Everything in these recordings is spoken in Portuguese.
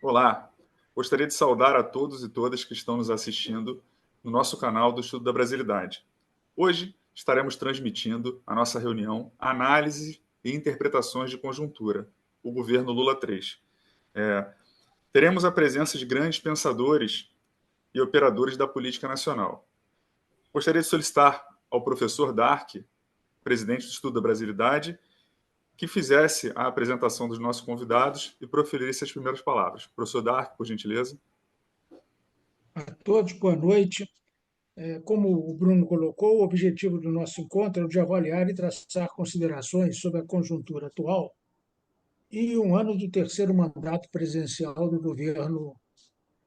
Olá, gostaria de saudar a todos e todas que estão nos assistindo no nosso canal do Estudo da Brasilidade. Hoje estaremos transmitindo a nossa reunião Análise e Interpretações de Conjuntura, o governo Lula 3. Teremos a presença de grandes pensadores e operadores da política nacional. Gostaria de solicitar ao professor Dark, presidente do Estudo da Brasilidade, que fizesse a apresentação dos nossos convidados e proferisse as primeiras palavras. Professor Dark, por gentileza. A todos, boa noite. Como o Bruno colocou, o objetivo do nosso encontro é o de avaliar e traçar considerações sobre a conjuntura atual e um ano do terceiro mandato presidencial do governo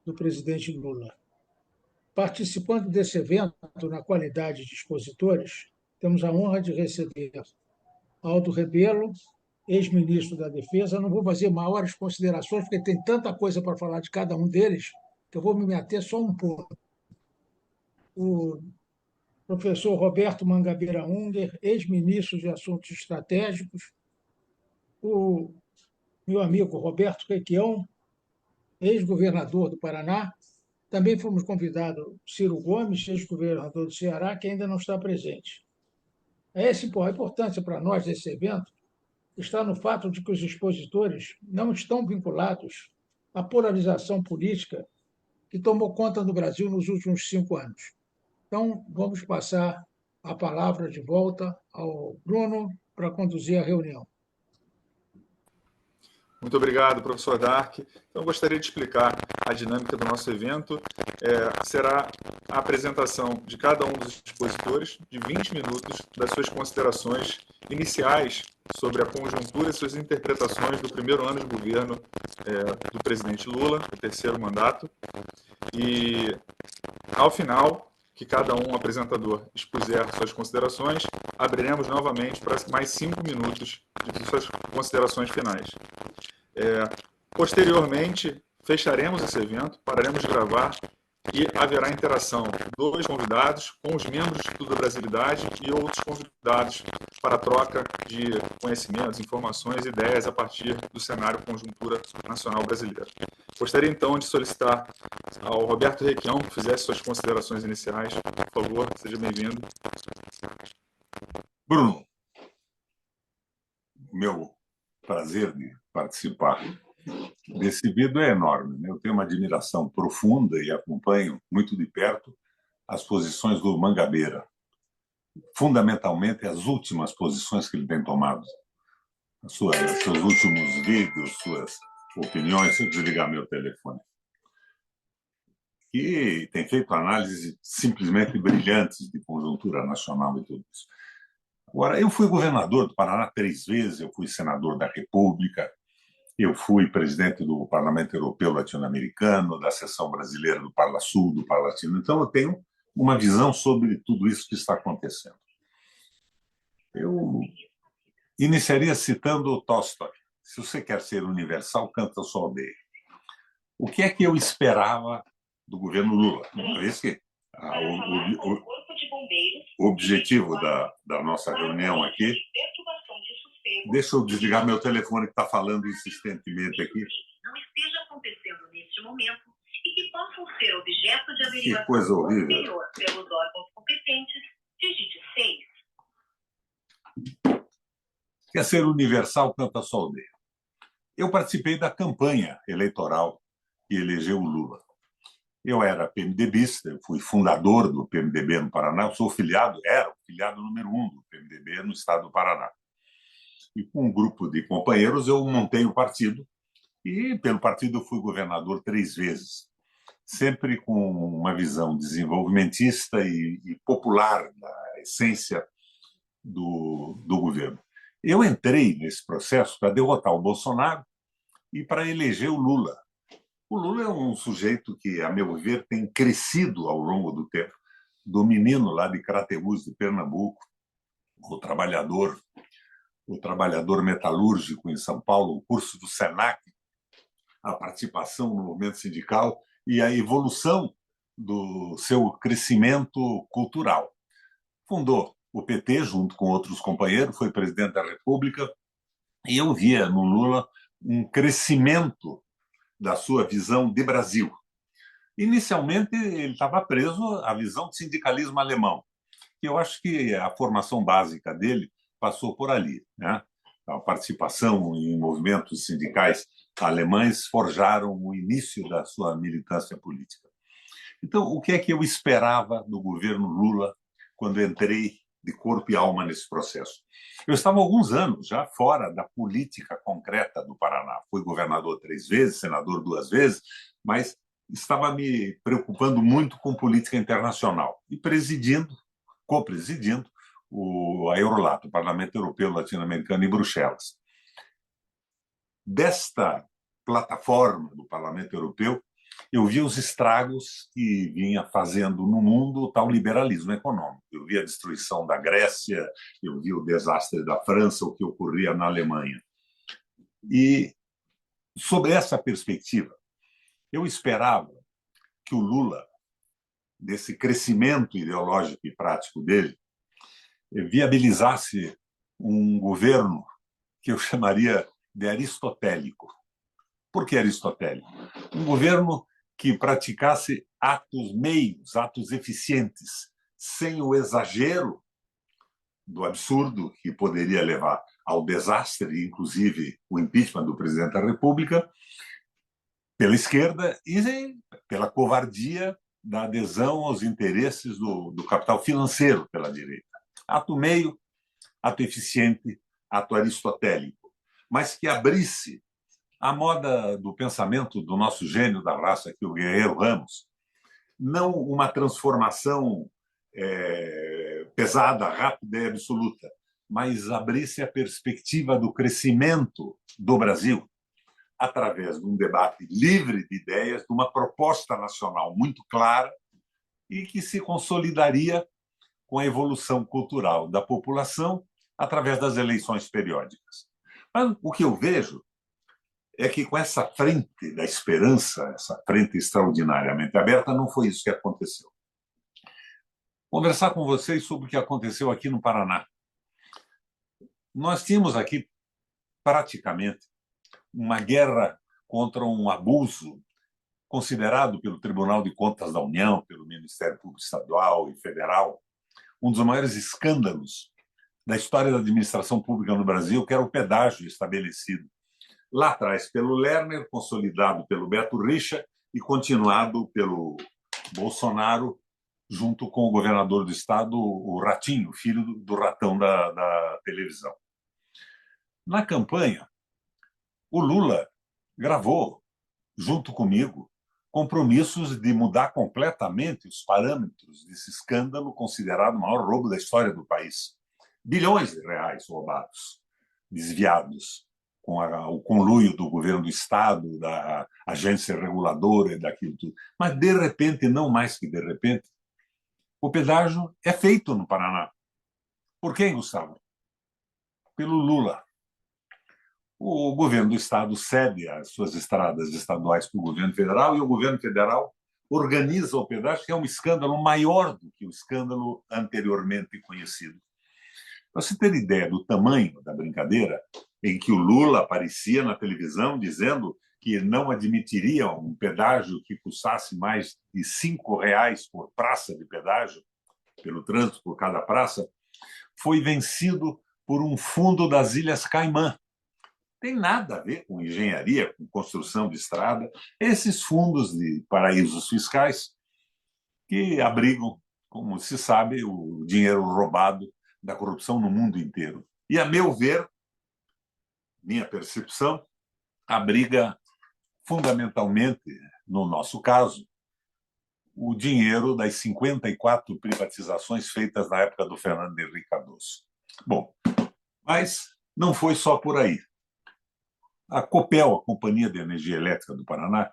do presidente Lula. Participando desse evento, na qualidade de expositores, temos a honra de receber Aldo Rebelo, ex-ministro da Defesa. Não vou fazer maiores considerações, porque tem tanta coisa para falar de cada um deles, que eu vou me ater só um pouco. O professor Roberto Mangabeira Unger, ex-ministro de Assuntos Estratégicos, o meu amigo Roberto Requião, ex-governador do Paraná. Também fomos convidados Ciro Gomes, ex-governador do Ceará, que ainda não está presente. A importância para nós desse evento está no fato de que os expositores não estão vinculados à polarização política que tomou conta do Brasil nos últimos 5 anos. Então, vamos passar a palavra de volta ao Bruno para conduzir a reunião. Muito obrigado, professor Dark. Então, gostaria de explicar a dinâmica do nosso evento. Será a apresentação de cada um dos expositores de 20 minutos das suas considerações iniciais sobre a conjuntura e suas interpretações do primeiro ano de governo do presidente Lula, do terceiro mandato. E, ao final, que cada apresentador expuser suas considerações, abriremos novamente para mais 5 minutos de suas considerações finais. Posteriormente, fecharemos esse evento, pararemos de gravar e haverá interação dos convidados com os membros do Estudo da Brasilidade e outros convidados para a troca de conhecimentos, informações e ideias a partir do cenário conjuntura nacional brasileira. Gostaria, então, de solicitar ao Roberto Requião que fizesse suas considerações iniciais. Por favor, seja bem-vindo. Bruno, meu prazer de participar desse vídeo é enorme, né? Eu tenho uma admiração profunda e acompanho muito de perto as posições do Mangabeira, fundamentalmente as últimas posições que ele tem tomado, seus últimos vídeos, suas opiniões. Se eu desligar meu telefone, que tem feito análises simplesmente brilhantes de conjuntura nacional e tudo isso. Agora, eu fui governador do Paraná 3 vezes, eu fui senador da República, eu fui presidente do Parlamento Europeu Latino-Americano, da seção brasileira do Parlasul, do Parlatino. Então, eu tenho uma visão sobre tudo isso que está acontecendo. Eu iniciaria citando Tolstói. Se você quer ser universal, canta a sua aldeia. O que é que eu esperava do governo Lula? Uma vez que o objetivo da nossa reunião aqui... Deixa eu desligar meu telefone que está falando insistentemente aqui. Não esteja acontecendo neste momento e que possam ser objeto de averiguação que coisa horrível. posterior pelos órgãos competentes, digite 6. Quer ser universal, canta a sua aldeia. Eu participei da campanha eleitoral que elegeu o Lula. Eu era PMDBista, eu fui fundador do PMDB no Paraná, eu sou era o filiado número 1 do PMDB no estado do Paraná. E com um grupo de companheiros eu montei o partido e pelo partido eu fui governador 3 vezes, sempre com uma visão desenvolvimentista e popular da essência do governo. Eu entrei nesse processo para derrotar o Bolsonaro e para eleger o Lula. O Lula é um sujeito que, a meu ver, tem crescido ao longo do tempo, do menino lá de Crateús, de Pernambuco, o trabalhador metalúrgico em São Paulo, o curso do SENAC, a participação no movimento sindical e a evolução do seu crescimento cultural. Fundou o PT junto com outros companheiros, foi presidente da República, e eu via no Lula um crescimento da sua visão de Brasil. Inicialmente, ele estava preso à visão de sindicalismo alemão, que eu acho que a formação básica dele passou por ali, né? A participação em movimentos sindicais alemães forjaram o início da sua militância política. Então, o que é que eu esperava do governo Lula quando entrei de corpo e alma nesse processo? Eu estava há alguns anos já fora da política concreta do Paraná. Fui governador 3 vezes, senador 2 vezes, mas estava me preocupando muito com política internacional e co-presidindo a Eurolato, o Parlamento Europeu Latino-Americano, em Bruxelas. Desta plataforma do Parlamento Europeu, eu vi os estragos que vinha fazendo no mundo o tal liberalismo econômico. Eu vi a destruição da Grécia, eu vi o desastre da França, o que ocorria na Alemanha. E, sob essa perspectiva, eu esperava que o Lula, desse crescimento ideológico e prático dele, viabilizasse um governo que eu chamaria de aristotélico. Por que aristotélico? Um governo que praticasse atos eficientes, sem o exagero do absurdo que poderia levar ao desastre, inclusive o impeachment do presidente da República, pela esquerda, e pela covardia da adesão aos interesses do capital financeiro pela direita. Ato meio, ato eficiente, ato aristotélico, mas que abrisse a moda do pensamento do nosso gênio da raça, que é o Guerreiro Ramos, não uma transformação pesada, rápida e absoluta, mas abrisse a perspectiva do crescimento do Brasil através de um debate livre de ideias, de uma proposta nacional muito clara e que se consolidaria com a evolução cultural da população através das eleições periódicas. Mas o que eu vejo é que com essa frente da esperança, essa frente extraordinariamente aberta, não foi isso que aconteceu. Conversar com vocês sobre o que aconteceu aqui no Paraná. Nós tínhamos aqui praticamente uma guerra contra um abuso considerado pelo Tribunal de Contas da União, pelo Ministério Público Estadual e Federal, um dos maiores escândalos da história da administração pública no Brasil, que era o pedágio estabelecido lá atrás pelo Lerner, consolidado pelo Beto Richa e continuado pelo Bolsonaro, junto com o governador do estado, o Ratinho, filho do ratão da televisão. Na campanha, o Lula gravou, junto comigo, compromissos de mudar completamente os parâmetros desse escândalo considerado o maior roubo da história do país. Bilhões de reais roubados, desviados, com o conluio do governo do Estado, da agência reguladora e daquilo tudo. Mas, de repente, não mais que de repente, o pedágio é feito no Paraná. Por quem, Gustavo? Pelo Lula. O governo do Estado cede as suas estradas estaduais para o governo federal e o governo federal organiza o pedágio, que é um escândalo maior do que o escândalo anteriormente conhecido. Para você ter ideia do tamanho da brincadeira, em que o Lula aparecia na televisão dizendo que não admitiria um pedágio que custasse mais de R$5 por praça de pedágio, pelo trânsito por cada praça, foi vencido por um fundo das Ilhas Caimã. Tem nada a ver com engenharia, com construção de estrada. Esses fundos de paraísos fiscais que abrigam, como se sabe, o dinheiro roubado da corrupção no mundo inteiro. E, a meu ver, minha percepção, abriga fundamentalmente, no nosso caso, o dinheiro das 54 privatizações feitas na época do Fernando Henrique Cardoso. Bom, mas não foi só por aí. A Copel, a Companhia de Energia Elétrica do Paraná,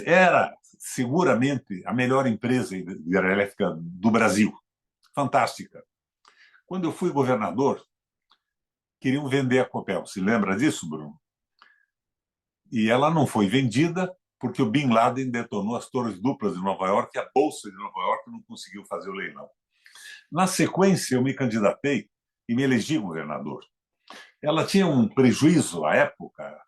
era seguramente a melhor empresa hidrelétrica do Brasil. Fantástica. Quando eu fui governador, queriam vender a Copel. Se lembra disso, Bruno? E ela não foi vendida porque o Bin Laden detonou as torres duplas de Nova York e a Bolsa de Nova York não conseguiu fazer o leilão. Na sequência, eu me candidatei e me elegi governador. Ela tinha um prejuízo, à época,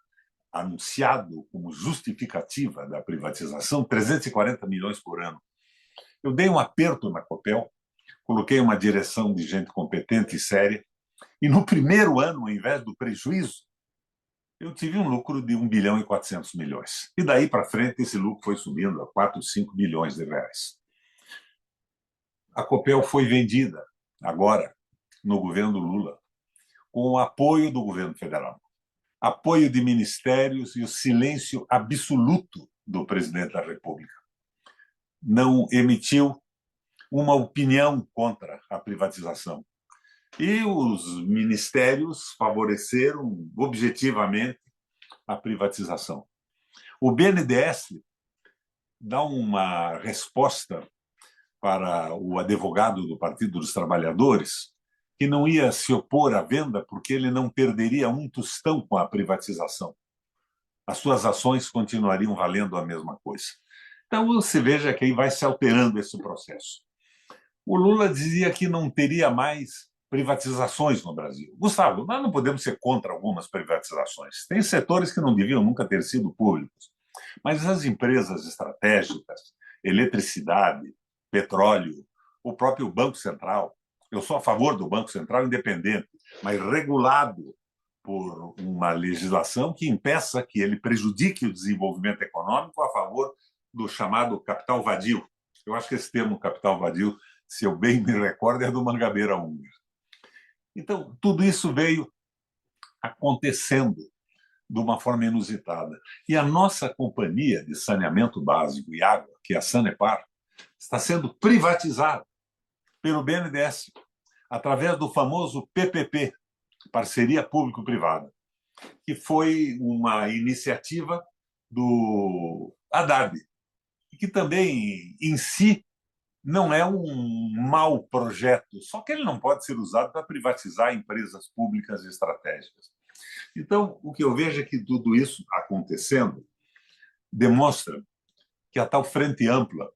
anunciado como justificativa da privatização 340 milhões por ano. Eu dei um aperto na Copel, coloquei uma direção de gente competente e séria, e no primeiro ano, ao invés do prejuízo, eu tive um lucro de 1 bilhão e 400 milhões. E daí para frente, esse lucro foi subindo a 4, 5 bilhões de reais. A Copel foi vendida, agora, no governo Lula, com o apoio do governo federal, apoio de ministérios e o silêncio absoluto do presidente da República. Não emitiu uma opinião contra a privatização. E os ministérios favoreceram objetivamente a privatização. O BNDES dá uma resposta para o advogado do Partido dos Trabalhadores que não ia se opor à venda porque ele não perderia um tostão com a privatização. As suas ações continuariam valendo a mesma coisa. Então, você veja que aí vai se alterando esse processo. O Lula dizia que não teria mais privatizações no Brasil. Gustavo, nós não podemos ser contra algumas privatizações. Tem setores que não deviam nunca ter sido públicos. Mas as empresas estratégicas, eletricidade, petróleo, o próprio Banco Central, eu sou a favor do Banco Central independente, mas regulado por uma legislação que impeça que ele prejudique o desenvolvimento econômico a favor do chamado capital vadio. Eu acho que esse termo capital vadio, se eu bem me recordo, é do Mangabeira Unger. Então, tudo isso veio acontecendo de uma forma inusitada. E a nossa companhia de saneamento básico e água, que é a Sanepar, está sendo privatizada pelo BNDES, através do famoso PPP, Parceria Público-Privada, que foi uma iniciativa do Haddad, e que também, em si, não é um mau projeto, só que ele não pode ser usado para privatizar empresas públicas estratégicas. Então, o que eu vejo é que tudo isso acontecendo demonstra que a tal frente ampla,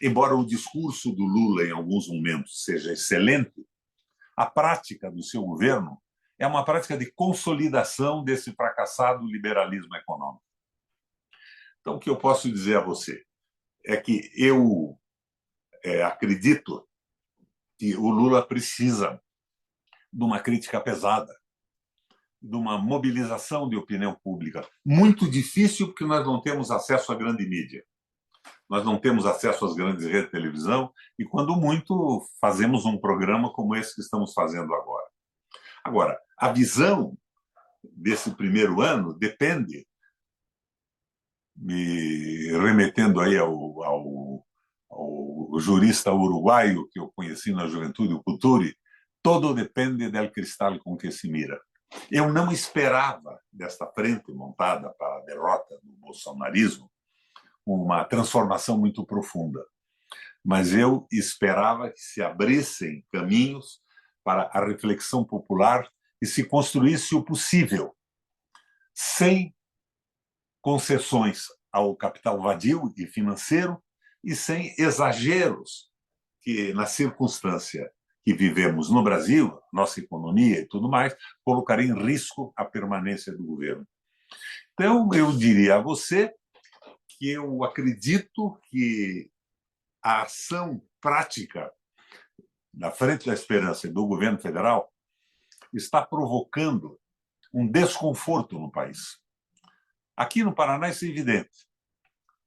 embora o discurso do Lula em alguns momentos seja excelente, a prática do seu governo é uma prática de consolidação desse fracassado liberalismo econômico. Então, o que eu posso dizer a você é que eu acredito que o Lula precisa de uma crítica pesada, de uma mobilização de opinião pública. Muito difícil, porque nós não temos acesso à grande mídia. Nós não temos acesso às grandes redes de televisão e, quando muito, fazemos um programa como esse que estamos fazendo agora. Agora, a visão desse primeiro ano depende, me remetendo aí ao jurista uruguaio que eu conheci na juventude, o Couturi, todo depende del cristal com que se mira. Eu não esperava desta frente montada para a derrota do bolsonarismo uma transformação muito profunda, mas eu esperava que se abrissem caminhos para a reflexão popular e se construísse o possível, sem concessões ao capital vadio e financeiro e sem exageros que, na circunstância que vivemos no Brasil, nossa economia e tudo mais, colocaria em risco a permanência do governo. Então, eu diria a você que eu acredito que a ação prática na Frente da Esperança do governo federal está provocando um desconforto no país. Aqui no Paraná isso é evidente.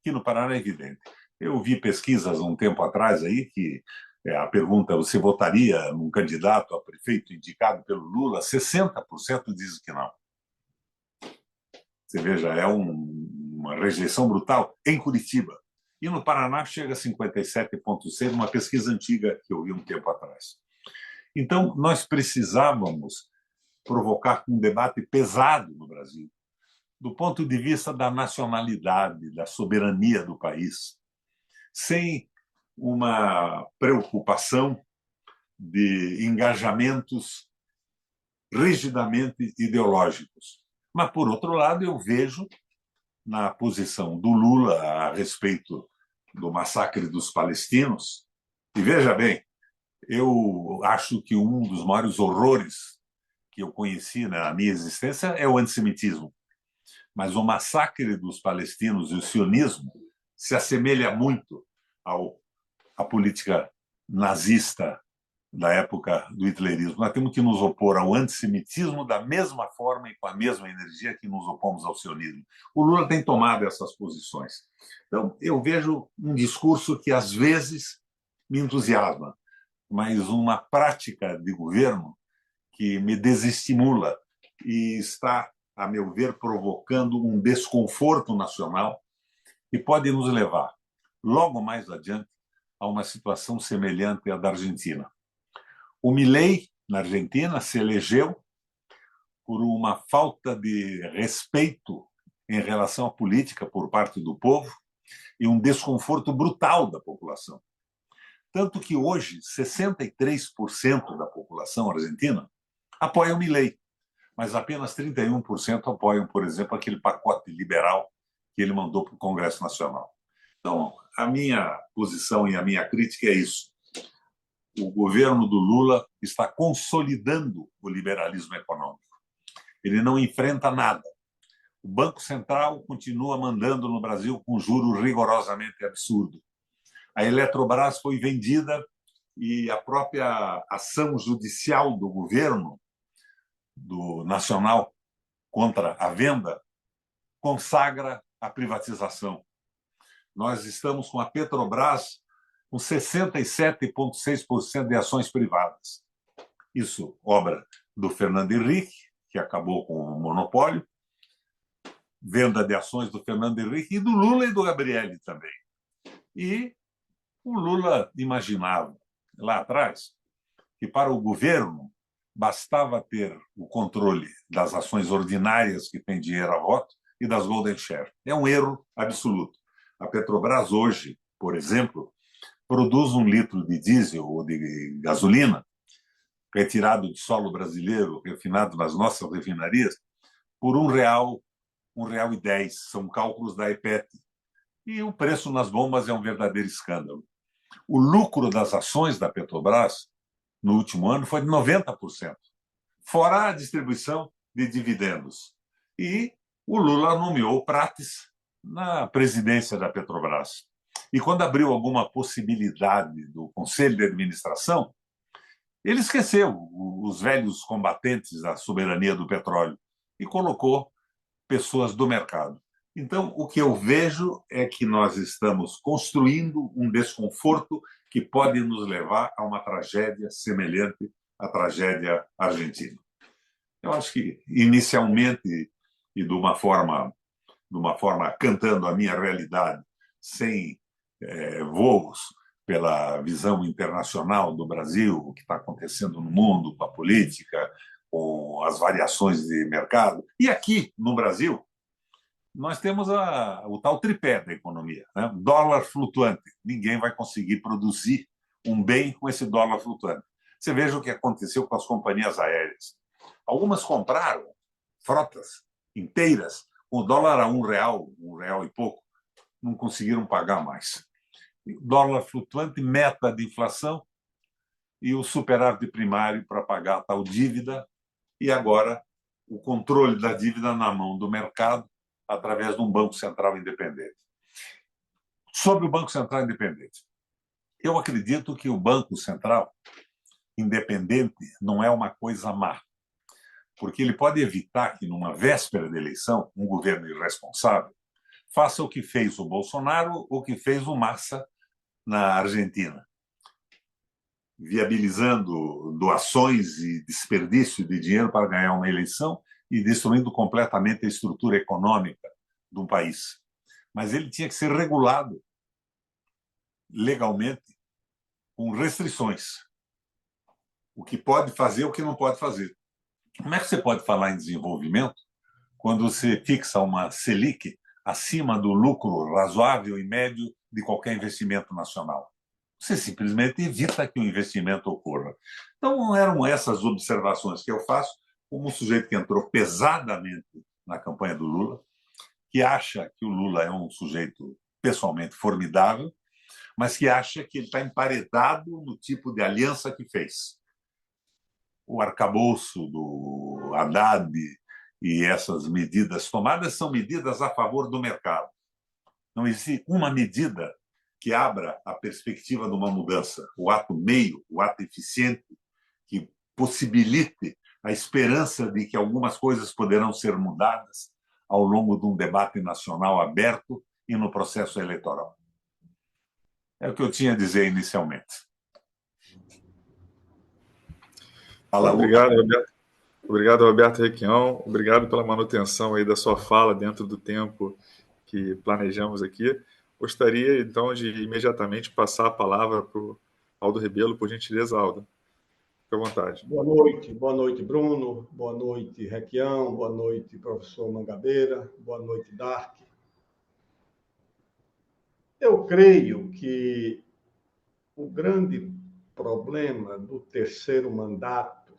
Aqui no Paraná é evidente. Eu vi pesquisas um tempo atrás aí que a pergunta, você votaria num candidato a prefeito indicado pelo Lula? 60% dizem que não. Você veja, é uma rejeição brutal em Curitiba. E no Paraná chega a 57,6%, uma pesquisa antiga que eu vi um tempo atrás. Então, nós precisávamos provocar um debate pesado no Brasil, do ponto de vista da nacionalidade, da soberania do país, sem uma preocupação de engajamentos rigidamente ideológicos. Mas, por outro lado, eu vejo na posição do Lula a respeito do massacre dos palestinos, e veja bem, eu acho que um dos maiores horrores que eu conheci na minha existência é o antissemitismo. mas o massacre dos palestinos e o sionismo se assemelha muito à política nazista da época do hitlerismo. Nós temos que nos opor ao antissemitismo da mesma forma e com a mesma energia que nos opomos ao sionismo. O Lula tem tomado essas posições. Então, eu vejo um discurso que, às vezes, me entusiasma, mas uma prática de governo que me desestimula e está, a meu ver, provocando um desconforto nacional e pode nos levar, logo mais adiante, a uma situação semelhante à da Argentina. O Milei, na Argentina, se elegeu por uma falta de respeito em relação à política por parte do povo e um desconforto brutal da população. Tanto que hoje 63% da população argentina apoia o Milei, mas apenas 31% apoiam, por exemplo, aquele pacote liberal que ele mandou para o Congresso Nacional. Então, a minha posição e a minha crítica é isso. O governo do Lula está consolidando o liberalismo econômico. Ele não enfrenta nada. O Banco Central continua mandando no Brasil com juro rigorosamente absurdo. A Eletrobras foi vendida e a própria ação judicial do governo do nacional contra a venda consagra a privatização. Nós estamos com a Petrobras com 67,6% de ações privadas. Isso, obra do Fernando Henrique, que acabou com o monopólio, venda de ações do Fernando Henrique e do Lula e do Gabrielli também. E o Lula imaginava, lá atrás, que para o governo bastava ter o controle das ações ordinárias que têm dinheiro a voto e das golden share. É um erro absoluto. A Petrobras hoje, por exemplo, produz 1 litro de diesel ou de gasolina retirado de solo brasileiro, refinado nas nossas refinarias, por R$ 1,10. São cálculos da EPET. E o preço nas bombas é um verdadeiro escândalo. O lucro das ações da Petrobras no último ano foi de 90%, fora a distribuição de dividendos. E o Lula nomeou Prates na presidência da Petrobras. E quando abriu alguma possibilidade do Conselho de Administração, ele esqueceu os velhos combatentes da soberania do petróleo e colocou pessoas do mercado. Então, o que eu vejo é que nós estamos construindo um desconforto que pode nos levar a uma tragédia semelhante à tragédia argentina. Eu acho que, inicialmente, e de uma forma cantando a minha realidade, sem voos pela visão internacional do Brasil, o que está acontecendo no mundo, com a política, com as variações de mercado. E aqui, no Brasil, nós temos o tal tripé da economia, né? Dólar flutuante. Ninguém vai conseguir produzir um bem com esse dólar flutuante. Você veja o que aconteceu com as companhias aéreas. Algumas compraram frotas inteiras com o dólar a R$ 1 e pouco. Não conseguiram pagar mais. Dólar flutuante, meta de inflação e o superávit primário para pagar a tal dívida e agora o controle da dívida na mão do mercado através de um Banco Central independente. Sobre o Banco Central independente, eu acredito que o Banco Central independente não é uma coisa má, porque ele pode evitar que, numa véspera de eleição, um governo irresponsável faça o que fez o Bolsonaro ou o que fez o Massa na Argentina, viabilizando doações e desperdício de dinheiro para ganhar uma eleição e destruindo completamente a estrutura econômica de um país. Mas ele tinha que ser regulado legalmente, com restrições. O que pode fazer, o que não pode fazer. Como é que você pode falar em desenvolvimento quando você fixa uma Selic acima do lucro razoável e médio de qualquer investimento nacional? Você simplesmente evita que o investimento ocorra. Então, eram essas observações que eu faço como um sujeito que entrou pesadamente na campanha do Lula, que acha que o Lula é um sujeito pessoalmente formidável, mas que acha que ele está emparedado no tipo de aliança que fez. O arcabouço do Haddad E essas medidas tomadas são medidas a favor do mercado. Não existe uma medida que abra a perspectiva de uma mudança, o ato meio, o ato eficiente, que possibilite a esperança de que algumas coisas poderão ser mudadas ao longo de um debate nacional aberto e no processo eleitoral. É o que eu tinha a dizer inicialmente. Fala, obrigado, Roberto. Obrigado, Roberto Requião. Obrigado pela manutenção aí da sua fala dentro do tempo que planejamos aqui. Gostaria, então, de imediatamente passar a palavra para o Aldo Rebelo, por gentileza, Aldo. Fique à vontade. Boa noite, Bruno. Boa noite, Requião. Boa noite, professor Mangabeira. Boa noite, Dark. Eu creio que o grande problema do terceiro mandato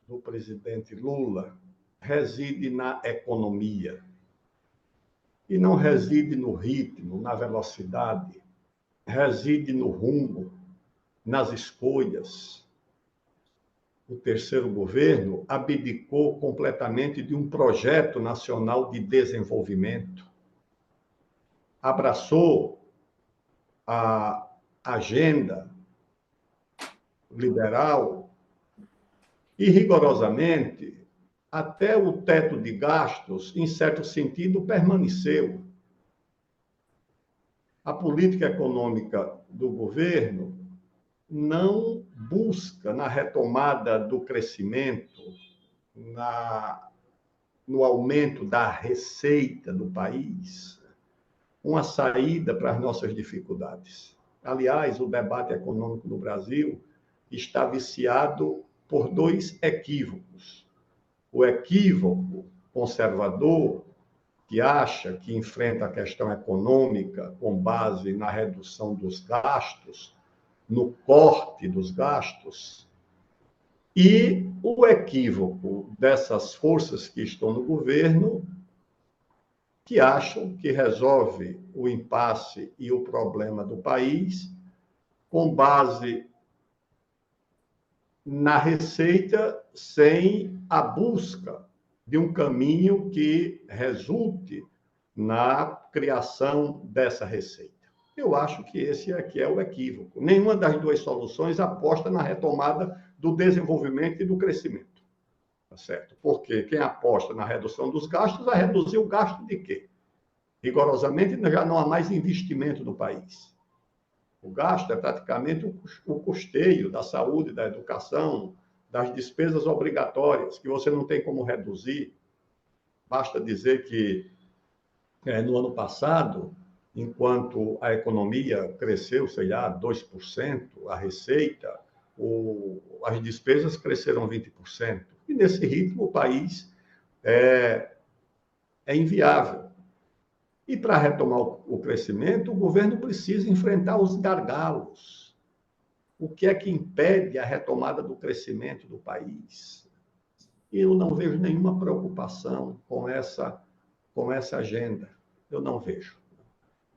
do presidente Lula reside na economia. E não reside no ritmo, na velocidade, reside no rumo, nas escolhas. O terceiro governo abdicou completamente de um projeto nacional de desenvolvimento. Abraçou a agenda liberal e, rigorosamente, até o teto de gastos, em certo sentido, permaneceu. A política econômica do governo não busca, na retomada do crescimento, no aumento da receita do país, uma saída para as nossas dificuldades. Aliás, o debate econômico no Brasil está viciado por dois equívocos. O equívoco conservador, que acha que enfrenta a questão econômica com base na redução dos gastos, no corte dos gastos, e o equívoco dessas forças que estão no governo, que acham que resolve o impasse e o problema do país com base na receita, sem a busca de um caminho que resulte na criação dessa receita. Eu acho que esse aqui é o equívoco. Nenhuma das duas soluções aposta na retomada do desenvolvimento e do crescimento. Tá certo? Porque quem aposta na redução dos gastos vai reduzir o gasto de quê? Rigorosamente, já não há mais investimento no país. O gasto é praticamente o custeio da saúde, da educação, das despesas obrigatórias, que você não tem como reduzir. Basta dizer que, no ano passado, enquanto a economia cresceu, sei lá, 2%, a receita, as despesas cresceram 20%. E, nesse ritmo, o país é inviável. E, para retomar o crescimento, o governo precisa enfrentar os gargalos. O que é que impede a retomada do crescimento do país? E eu não vejo nenhuma preocupação com essa agenda. Eu não vejo.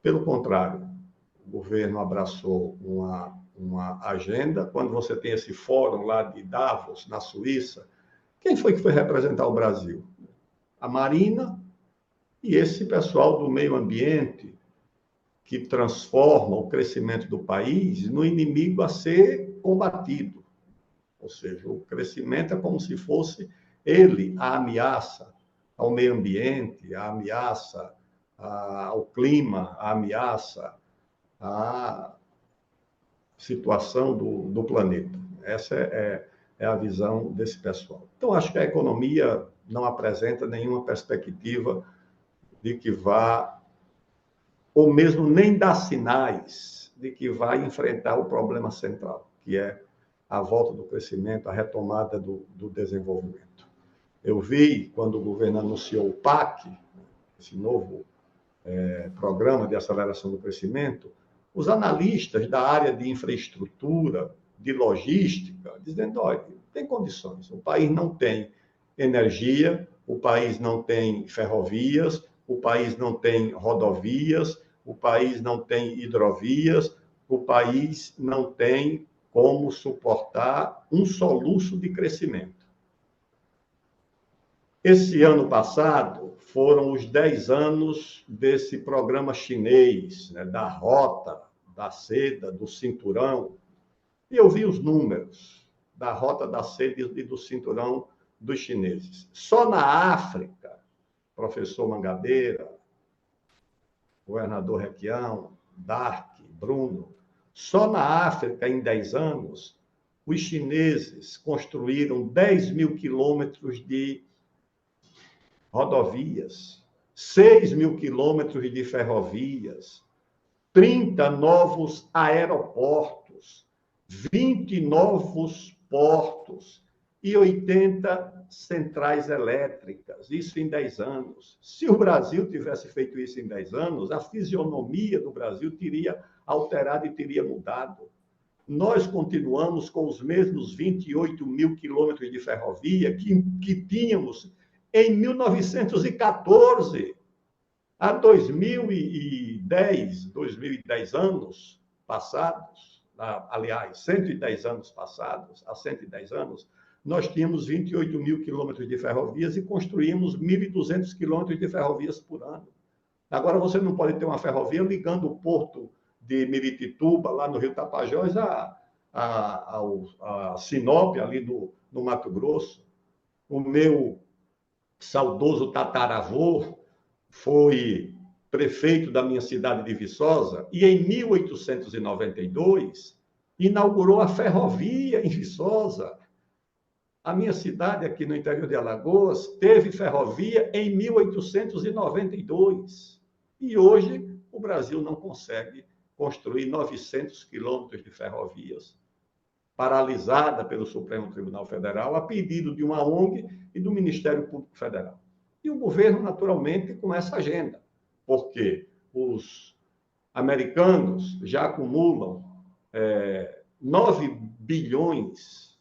Pelo contrário, o governo abraçou uma agenda. Quando você tem esse fórum lá de Davos, na Suíça, quem foi que foi representar o Brasil? A Marina e esse pessoal do meio ambiente, que transforma o crescimento do país no inimigo a ser combatido. Ou seja, o crescimento é como se fosse ele a ameaça ao meio ambiente, a ameaça ao clima, a ameaça à situação do planeta. Essa é a visão desse pessoal. Então, acho que a economia não apresenta nenhuma perspectiva de que vá, ou mesmo nem dá sinais de que vai enfrentar o problema central, que é a volta do crescimento, a retomada do desenvolvimento. Eu vi, quando o governo anunciou o PAC, esse novo programa de aceleração do crescimento, os analistas da área de infraestrutura, de logística, dizendo, olha, tem condições, o país não tem energia, o país não tem ferrovias, o país não tem rodovias, o país não tem hidrovias, o país não tem como suportar um soluço de crescimento. Esse ano passado foram os 10 anos desse programa chinês, né, da Rota da Seda, do Cinturão. E eu vi os números da Rota da Seda e do Cinturão dos chineses. Só na África, professor Mangabeira, governador Requião, Dark, Bruno, só na África, em 10 anos, os chineses construíram 10 mil quilômetros de rodovias, 6 mil quilômetros de ferrovias, 30 novos aeroportos, 20 novos portos e 80 centrais elétricas. Isso em 10 anos. Se o Brasil tivesse feito isso em 10 anos, a fisionomia do Brasil teria alterado e teria mudado. Nós continuamos com os mesmos 28 mil quilômetros de ferrovia que tínhamos em 1914. Há 2010 anos passados, aliás, 110 anos passados, há 110 anos, nós tínhamos 28 mil quilômetros de ferrovias e construímos 1.200 quilômetros de ferrovias por ano. Agora, você não pode ter uma ferrovia ligando o porto de Miritituba, lá no Rio Tapajós, a Sinop, ali no Mato Grosso. O meu saudoso tataravô foi prefeito da minha cidade de Viçosa e, em 1892, inaugurou a ferrovia em Viçosa. A minha cidade, aqui no interior de Alagoas, teve ferrovia em 1892. E hoje o Brasil não consegue construir 900 quilômetros de ferrovias, paralisada pelo Supremo Tribunal Federal, a pedido de uma ONG e do Ministério Público Federal. E o governo, naturalmente, com essa agenda, porque os americanos já acumulam 9 bilhões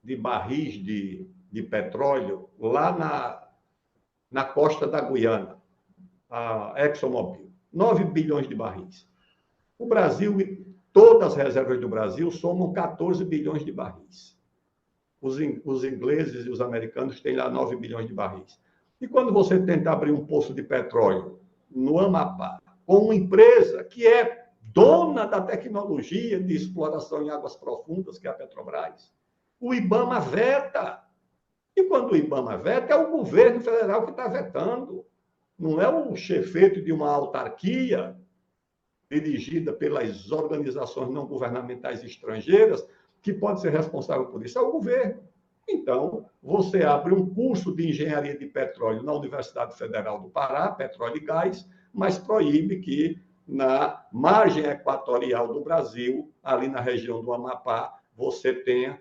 de barris de petróleo lá na costa da Guiana, a ExxonMobil. 9 bilhões de barris. O Brasil, todas as reservas do Brasil somam 14 bilhões de barris. Os ingleses e os americanos têm lá 9 bilhões de barris. E quando você tenta abrir um poço de petróleo no Amapá, com uma empresa que é dona da tecnologia de exploração em águas profundas, que é a Petrobras, o IBAMA veta. E quando o IBAMA veta, é o governo federal que está vetando. Não é o chefeito de uma autarquia dirigida pelas organizações não governamentais estrangeiras que pode ser responsável por isso, é o governo. Então, você abre um curso de engenharia de petróleo na Universidade Federal do Pará, petróleo e gás, mas proíbe que na margem equatorial do Brasil, ali na região do Amapá, você tenha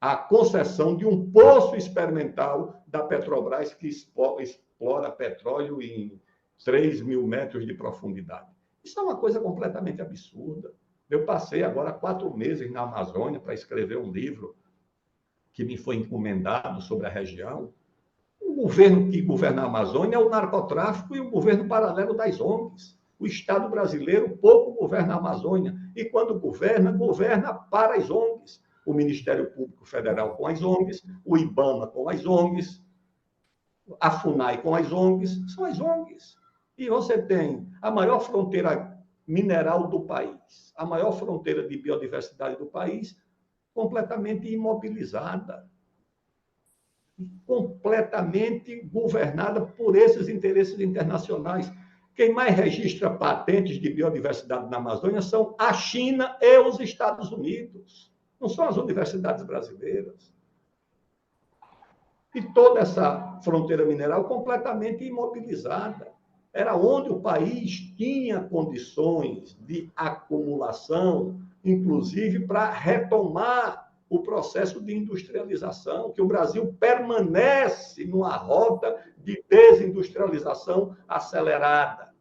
a concessão de um poço experimental da Petrobras que explora petróleo em 3 mil metros de profundidade. Isso é uma coisa completamente absurda. Eu passei agora 4 meses na Amazônia para escrever um livro que me foi encomendado sobre a região. O governo que governa a Amazônia é o narcotráfico e o governo paralelo das ONGs. O Estado brasileiro pouco governa a Amazônia e, quando governa, governa para as ONGs. O Ministério Público Federal com as ONGs, o IBAMA com as ONGs, a FUNAI com as ONGs, são as ONGs. E você tem a maior fronteira mineral do país, a maior fronteira de biodiversidade do país, completamente imobilizada, completamente governada por esses interesses internacionais. Quem mais registra patentes de biodiversidade na Amazônia são a China e os Estados Unidos, não são as universidades brasileiras. E toda essa fronteira mineral completamente imobilizada. Era onde o país tinha condições de acumulação, inclusive para retomar o processo de industrialização, que o Brasil permanece numa rota de desindustrialização acelerada.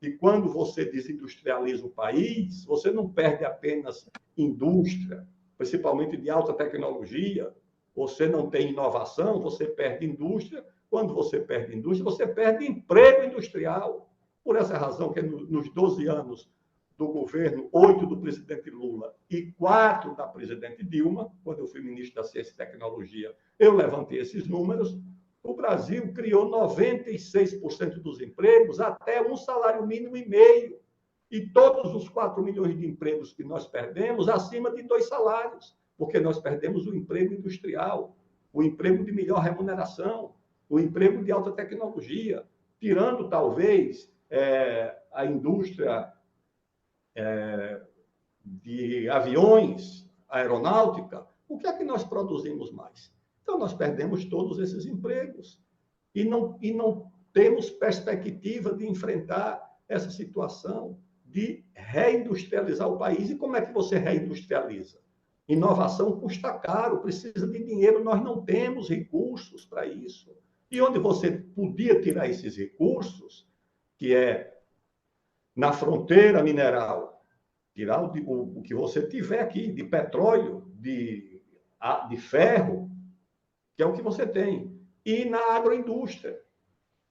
E quando você desindustrializa o país, você não perde apenas indústria, principalmente de alta tecnologia, você não tem inovação, você perde indústria. Quando você perde indústria, você perde emprego industrial. Por essa razão que nos 12 anos do governo, 8 do presidente Lula e 4 da presidente Dilma, quando eu fui ministro da Ciência e Tecnologia, eu levantei esses números. O Brasil criou 96% dos empregos até um salário mínimo e meio. E todos os 4 milhões de empregos que nós perdemos, acima de 2 salários, porque nós perdemos o emprego industrial, o emprego de melhor remuneração, o emprego de alta tecnologia, tirando, talvez, a indústria de aviões, aeronáutica. O que é que nós produzimos mais? Então, nós perdemos todos esses empregos e não temos perspectiva de enfrentar essa situação, de reindustrializar o país. E como é que você reindustrializa? Inovação custa caro, precisa de dinheiro, nós não temos recursos para isso. E onde você podia tirar esses recursos, que é na fronteira mineral, tirar o que você tiver aqui, de petróleo, de ferro, que é o que você tem, e na agroindústria,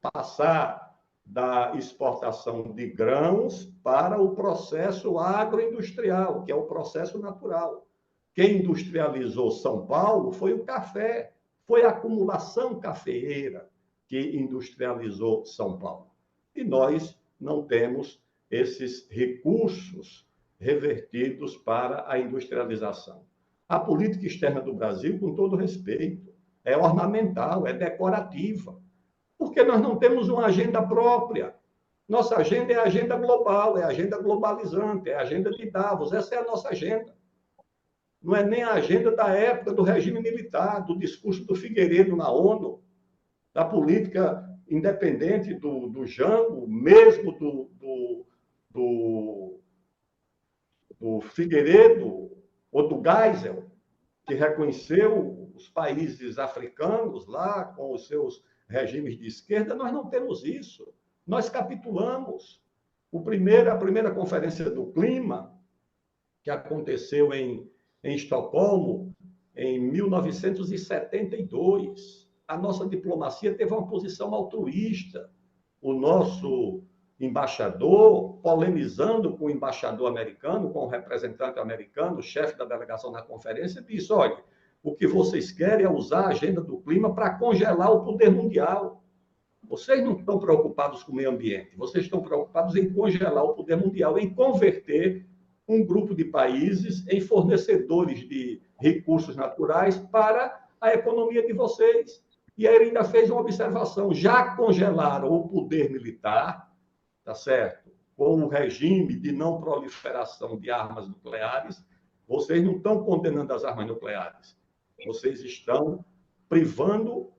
passar da exportação de grãos para o processo agroindustrial, que é o processo natural. Quem industrializou São Paulo foi o café, foi a acumulação cafeeira que industrializou São Paulo. E nós não temos esses recursos revertidos para a industrialização. A política externa do Brasil, com todo respeito, é ornamental, é decorativa, porque nós não temos uma agenda própria. Nossa agenda é a agenda global, é a agenda globalizante, é a agenda de Davos, essa é a nossa agenda. Não é nem a agenda da época do regime militar, do discurso do Figueiredo na ONU, da política independente do Jango, mesmo do Figueiredo ou do Geisel, que reconheceu os países africanos lá com os seus regimes de esquerda. Nós não temos isso. Nós capitulamos. A primeira conferência do clima, que aconteceu em Estocolmo, em 1972, a nossa diplomacia teve uma posição altruísta. O nosso embaixador, polemizando com o embaixador americano, com o representante americano, o chefe da delegação na conferência, disse: olha, o que vocês querem é usar a agenda do clima para congelar o poder mundial. Vocês não estão preocupados com o meio ambiente, vocês estão preocupados em congelar o poder mundial, em converter um grupo de países em fornecedores de recursos naturais para a economia de vocês. E aí ele ainda fez uma observação: já congelaram o poder militar, tá certo? Com o regime de não proliferação de armas nucleares, vocês não estão condenando as armas nucleares, vocês estão privando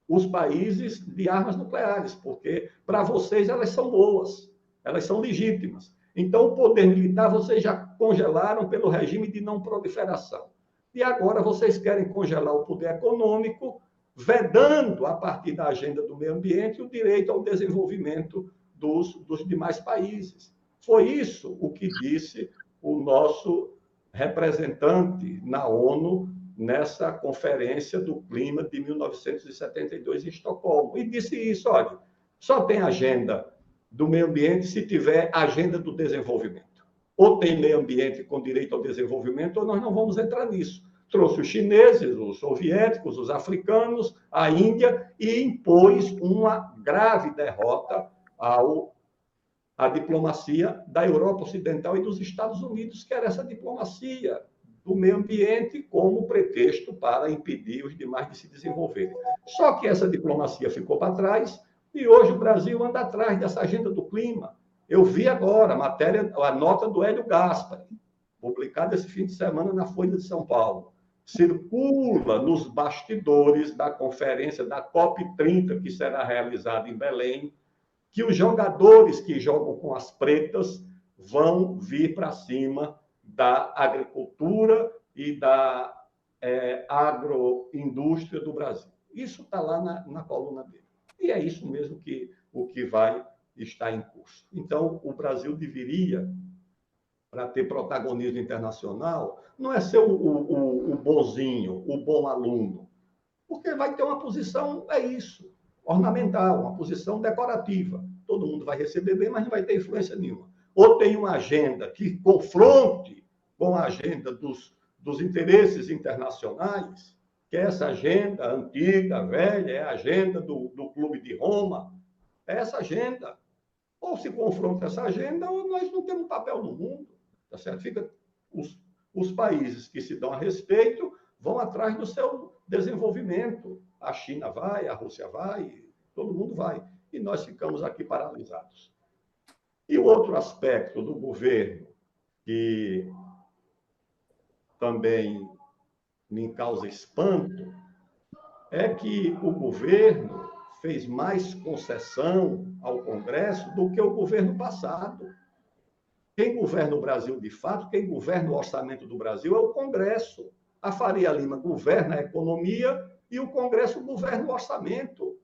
os países de armas nucleares, porque para vocês elas são boas, elas são legítimas. Então, o poder militar vocês já congelaram pelo regime de não proliferação. E agora vocês querem congelar o poder econômico, vedando, a partir da agenda do meio ambiente, o direito ao desenvolvimento dos demais países. Foi isso o que disse o nosso representante na ONU nessa conferência do clima de 1972 em Estocolmo. E disse isso: olha, só tem agenda do meio ambiente se tiver agenda do desenvolvimento. Ou tem meio ambiente com direito ao desenvolvimento, ou nós não vamos entrar nisso. Trouxe os chineses, os soviéticos, os africanos, a Índia, e impôs uma grave derrota à diplomacia da Europa Ocidental e dos Estados Unidos, que era essa diplomacia do meio ambiente como pretexto para impedir os demais de se desenvolverem. Só que essa diplomacia ficou para trás e hoje o Brasil anda atrás dessa agenda do clima. Eu vi agora a nota do Hélio Gaspari, publicada esse fim de semana na Folha de São Paulo. Circula nos bastidores da conferência da COP30, que será realizada em Belém, que os jogadores que jogam com as pretas vão vir para cima da agricultura e da agroindústria do Brasil. Isso está lá na coluna dele. E é isso mesmo o que vai estar em curso. Então, o Brasil deveria, para ter protagonismo internacional, não é ser o bonzinho, o bom aluno, porque vai ter uma posição, ornamental, uma posição decorativa. Todo mundo vai receber bem, mas não vai ter influência nenhuma. ou tem uma agenda que confronte com a agenda dos interesses internacionais, que é essa agenda antiga, velha, é a agenda do Clube de Roma, é essa agenda. Ou se confronta essa agenda, ou nós não temos papel no mundo. Tá certo? Fica os países que se dão a respeito vão atrás do seu desenvolvimento. A China vai, a Rússia vai, todo mundo vai. E nós ficamos aqui paralisados. E o outro aspecto do governo que também me causa espanto é que o governo fez mais concessão ao Congresso do que o governo passado. Quem governa o Brasil, de fato, quem governa o orçamento do Brasil é o Congresso. A Faria Lima governa a economia e o Congresso governa o orçamento.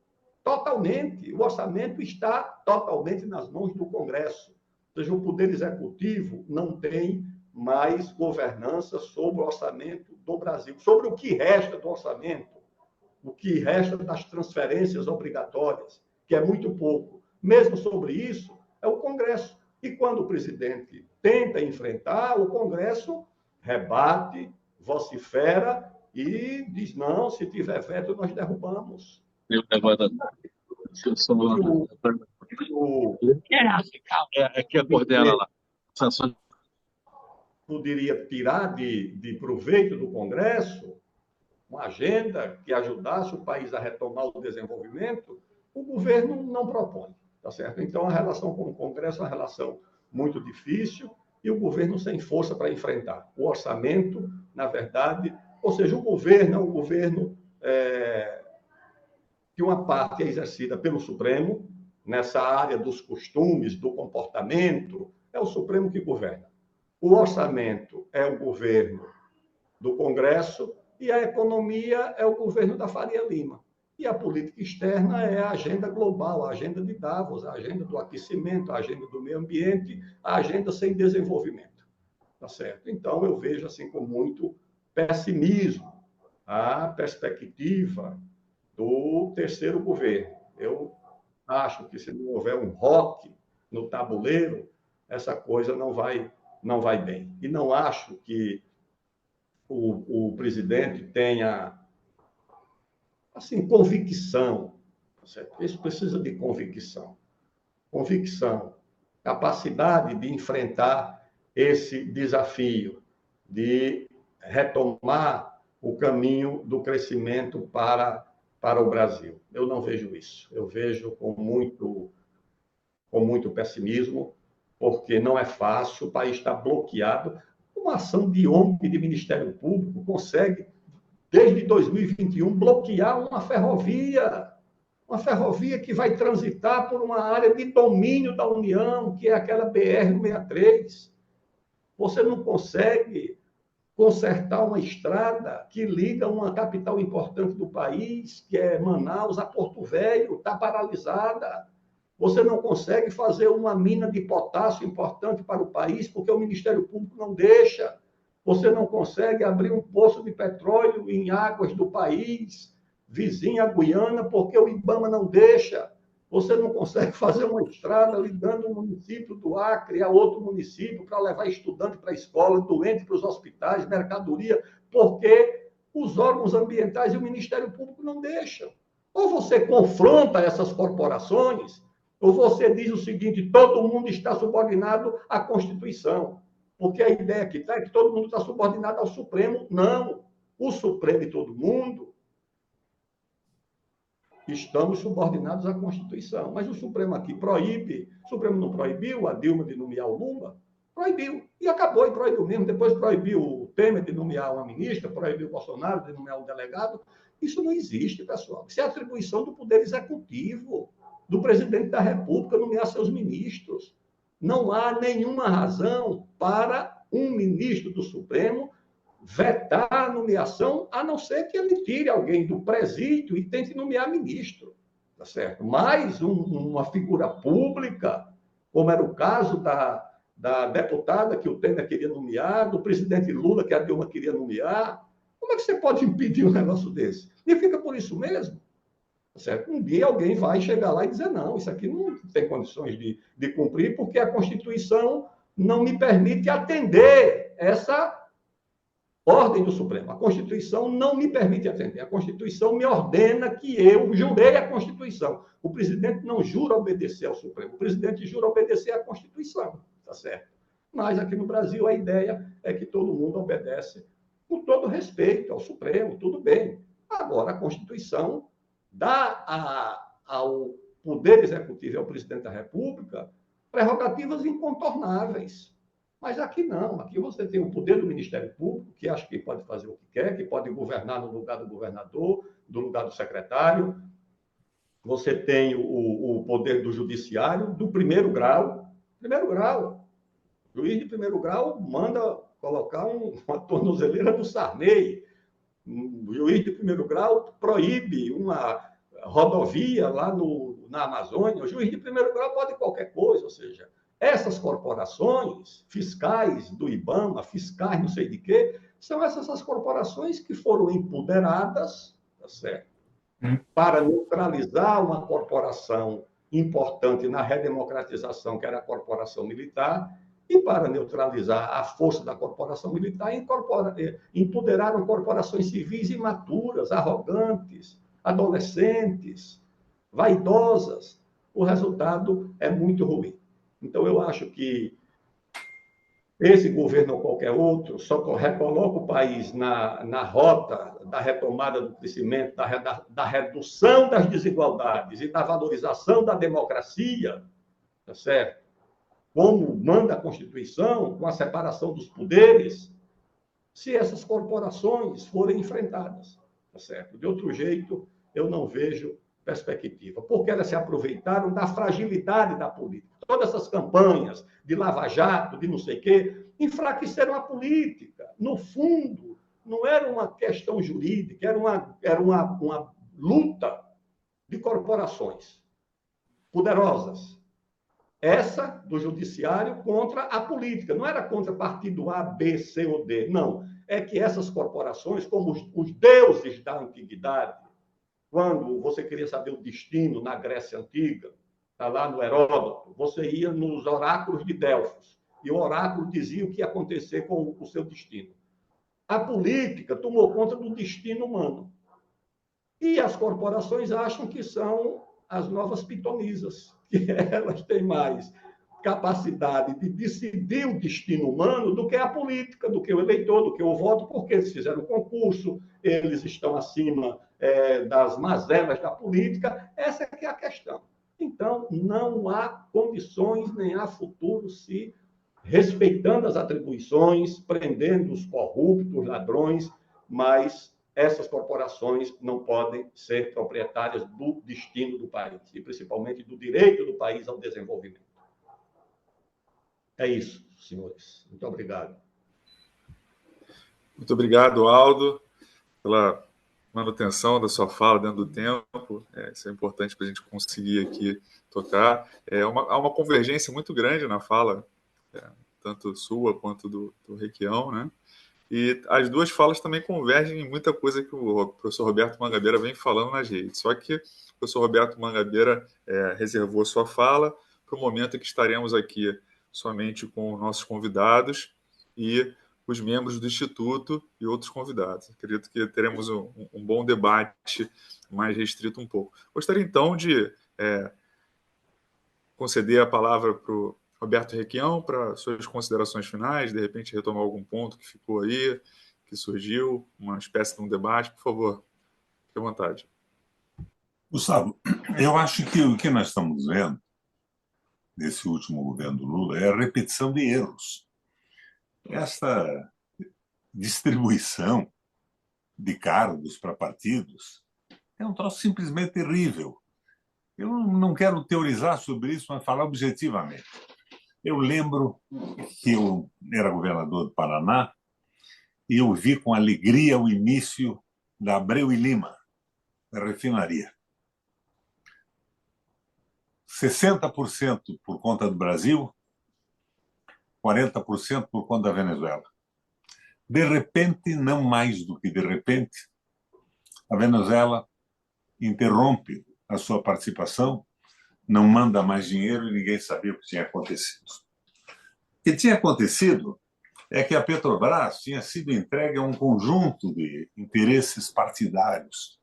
Totalmente. O orçamento está totalmente nas mãos do Congresso. Ou seja, o Poder Executivo não tem mais governança sobre o orçamento do Brasil, sobre o que resta do orçamento, o que resta das transferências obrigatórias, que é muito pouco. Mesmo sobre isso, é o Congresso. E quando o presidente tenta enfrentar, o Congresso rebate, vocifera e diz, não, se tiver veto, nós derrubamos. Que a coordena lá. Poderia tirar de proveito do Congresso uma agenda que ajudasse o país a retomar o desenvolvimento, o governo não propõe, tá certo? Então, a relação com o Congresso é uma relação muito difícil e o governo sem força para enfrentar. O orçamento, na verdade, ou seja, o governo é um governo que uma parte é exercida pelo Supremo, nessa área dos costumes, do comportamento, é o Supremo que governa. O orçamento é o governo do Congresso e a economia é o governo da Faria Lima. E a política externa é a agenda global, a agenda de Davos, a agenda do aquecimento, a agenda do meio ambiente, a agenda sem desenvolvimento. Tá certo? Então, eu vejo assim com muito pessimismo a perspectiva do terceiro governo. Eu acho que se não houver um rock no tabuleiro, essa coisa não vai bem. E não acho que o presidente tenha assim, convicção. Isso precisa de convicção. Convicção, capacidade de enfrentar esse desafio, de retomar o caminho do crescimento para o Brasil. Eu não vejo isso. Eu vejo com muito pessimismo, porque não é fácil, o país está bloqueado. Uma ação de ONG, de Ministério Público, consegue, desde 2021, bloquear uma ferrovia que vai transitar por uma área de domínio da União, que é aquela BR-163. Você não consegue consertar uma estrada que liga uma capital importante do país, que é Manaus, a Porto Velho, está paralisada. Você não consegue fazer uma mina de potássio importante para o país, porque o Ministério Público não deixa. Você não consegue abrir um poço de petróleo em águas do país, vizinha a Guiana, porque o IBAMA não deixa. Você não consegue fazer uma estrada ligando um município do Acre a outro município para levar estudante para a escola, doente para os hospitais, mercadoria, porque os órgãos ambientais e o Ministério Público não deixam. Ou você confronta essas corporações, ou você diz o seguinte, todo mundo está subordinado à Constituição. Porque a ideia que está é que todo mundo está subordinado ao Supremo. Não. O Supremo e todo mundo estamos subordinados à Constituição. Mas o Supremo aqui proíbe. O Supremo não proibiu a Dilma de nomear o Lula? Proibiu. E acabou, e proibiu mesmo. Depois proibiu o Temer de nomear uma ministra, proibiu o Bolsonaro de nomear um delegado. Isso não existe, pessoal. Isso é atribuição do Poder Executivo, do presidente da República nomear seus ministros. Não há nenhuma razão para um ministro do Supremo vetar a nomeação, a não ser que ele tire alguém do presídio e tente nomear ministro. Tá certo? Mais uma figura pública, como era o caso da deputada que o Temer queria nomear, do presidente Lula que a Dilma queria nomear. Como é que você pode impedir um negócio desse? E fica por isso mesmo. Certo? Um dia alguém vai chegar lá e dizer, não, isso aqui não tem condições de cumprir, porque a Constituição não me permite atender essa ordem do Supremo. A Constituição não me permite atender. A Constituição me ordena que eu jurei a Constituição. O presidente não jura obedecer ao Supremo. O presidente jura obedecer à Constituição. Tá certo? Mas aqui no Brasil a ideia é que todo mundo obedece com todo respeito ao Supremo, tudo bem. Agora, a Constituição dá ao Poder Executivo e ao Presidente da República prerrogativas incontornáveis. Mas aqui não. Aqui você tem o poder do Ministério Público, que acha que pode fazer o que quer, que pode governar no lugar do governador, do lugar do secretário. Você tem o poder do Judiciário, do primeiro grau. Primeiro grau. O juiz de primeiro grau manda colocar uma tornozeleira no Sarney. O juiz de primeiro grau proíbe uma rodovia lá na Amazônia. O juiz de primeiro grau pode qualquer coisa, ou seja, essas corporações fiscais do IBAMA, fiscais não sei de quê, são essas corporações que foram empoderadas, tá certo? Para neutralizar uma corporação importante na redemocratização, que era a corporação militar, e para neutralizar a força da corporação militar, empoderaram corporações civis imaturas, arrogantes, adolescentes, vaidosas. O resultado é muito ruim. Então, eu acho que esse governo ou qualquer outro só recoloca o país na rota da retomada do crescimento, da redução das desigualdades e da valorização da democracia, tá certo? Como manda a Constituição, com a separação dos poderes, se essas corporações forem enfrentadas, tá certo? De outro jeito, eu não vejo perspectiva, porque elas se aproveitaram da fragilidade da política. Todas essas campanhas de lava-jato, de não sei o quê, enfraqueceram a política. No fundo, não era uma questão jurídica, era uma luta de corporações poderosas. Essa do judiciário contra a política. Não era contra partido A, B, C ou D. Não. É que essas corporações, como os deuses da antiguidade, quando você queria saber o destino na Grécia Antiga, está lá no Heródoto, você ia nos oráculos de Delfos, e o oráculo dizia o que ia acontecer com o seu destino. A política tomou conta do destino humano. E as corporações acham que são as novas pitonisas, que elas têm mais capacidade de decidir o destino humano do que a política, do que o eleitor, do que o voto, porque eles fizeram o concurso, eles estão acima das mazelas da política. Essa é que é a questão. Então, não há condições, nem há futuro se respeitando as atribuições, prendendo os corruptos, os ladrões, mas essas corporações não podem ser proprietárias do destino do país, e principalmente do direito do país ao desenvolvimento. É isso, senhores. Muito obrigado. Muito obrigado, Aldo, pela manutenção da sua fala dentro do tempo. Isso é importante para a gente conseguir aqui tocar. Há uma convergência muito grande na fala, tanto sua quanto do Requião, né? E as duas falas também convergem em muita coisa que o professor Roberto Mangabeira vem falando nas redes. Só que o professor Roberto Mangabeira reservou sua fala para o momento em que estaremos aqui somente com nossos convidados e os membros do Instituto e outros convidados. Acredito que teremos um bom debate mais restrito um pouco. Gostaria, então, de conceder a palavra para o Roberto Requião para suas considerações finais, de repente retomar algum ponto que ficou aí, que surgiu, uma espécie de um debate. Por favor, fique à vontade. Gustavo, eu acho que o que nós estamos vendo nesse último governo do Lula é a repetição de erros. Essa distribuição de cargos para partidos é um troço simplesmente terrível. Eu não quero teorizar sobre isso, mas falar objetivamente. Eu lembro que eu era governador do Paraná e eu vi com alegria o início da Abreu e Lima, da refinaria. 60% por conta do Brasil, 40% por conta da Venezuela. De repente, não mais do que de repente, a Venezuela interrompe a sua participação, não manda mais dinheiro e ninguém sabia o que tinha acontecido. O que tinha acontecido é que a Petrobras tinha sido entregue a um conjunto de interesses partidários.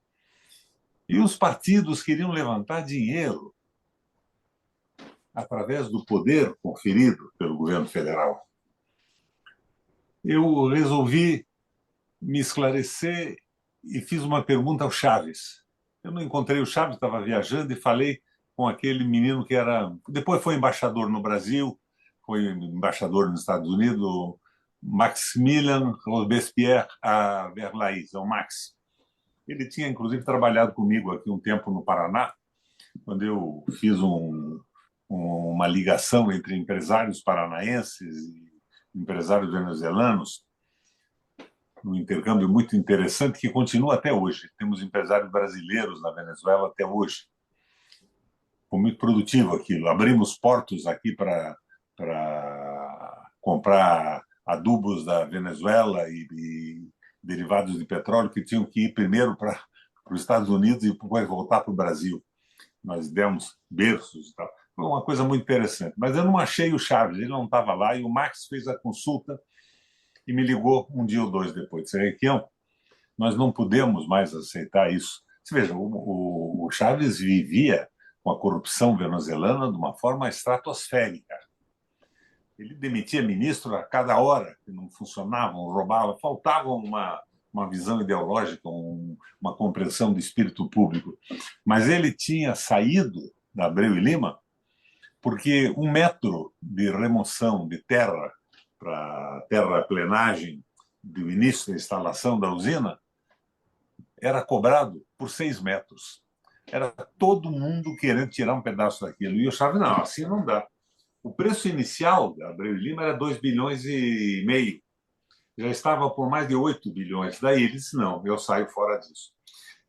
E os partidos queriam levantar dinheiro através do poder conferido pelo governo federal. Eu resolvi me esclarecer e fiz uma pergunta ao Chaves. Eu não encontrei o Chaves, estava viajando e falei com aquele menino que era... Depois foi embaixador no Brasil, foi embaixador nos Estados Unidos, Maximilian Robespierre Verlaes, é o Max. Ele tinha, inclusive, trabalhado comigo aqui um tempo no Paraná, quando eu fiz uma ligação entre empresários paranaenses e empresários venezuelanos, um intercâmbio muito interessante que continua até hoje. Temos empresários brasileiros na Venezuela até hoje. Foi muito produtivo aquilo. Abrimos portos aqui para comprar adubos da Venezuela e derivados de petróleo que tinham que ir primeiro para os Estados Unidos e depois voltar para o Brasil. Nós demos berços e tal. Foi uma coisa muito interessante. Mas eu não achei o Chaves, ele não estava lá, e o Max fez a consulta e me ligou um dia ou dois depois. Disse, Requião, nós não podemos mais aceitar isso. Você veja, o Chaves vivia com a corrupção venezuelana de uma forma estratosférica. Ele demitia ministro a cada hora, que não funcionavam, roubavam, faltava uma visão ideológica, uma compreensão do espírito público. Mas ele tinha saído da Abreu e Lima porque 1 metro de remoção de terra para terraplenagem do início da instalação da usina era cobrado por 6 metros. Era todo mundo querendo tirar um pedaço daquilo. E o Chaves, não, assim não dá. O preço inicial da Abreu e Lima era 2,5 bilhões. Já estava por mais de 8 bilhões. Daí ele disse, não, eu saio fora disso.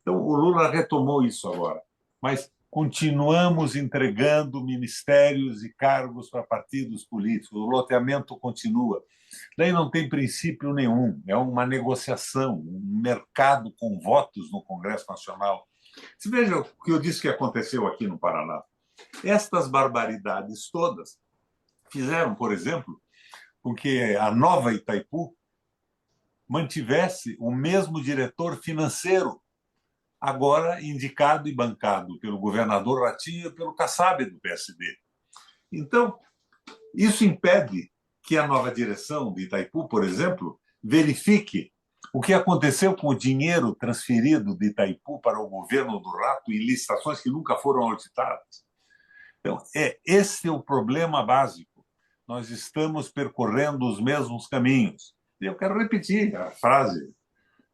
Então, o Lula retomou isso agora. Mas continuamos entregando ministérios e cargos para partidos políticos. O loteamento continua. Daí não tem princípio nenhum. É uma negociação, um mercado com votos no Congresso Nacional. Você veja o que eu disse que aconteceu aqui no Paraná. Estas barbaridades todas fizeram, por exemplo, com que a nova Itaipu mantivesse o mesmo diretor financeiro, agora indicado e bancado pelo governador Ratinho e pelo Kassab do PSD. Então, isso impede que a nova direção de Itaipu, por exemplo, verifique o que aconteceu com o dinheiro transferido de Itaipu para o governo do Rato em licitações que nunca foram auditadas. Então, esse é o problema básico. Nós estamos percorrendo os mesmos caminhos. E eu quero repetir a frase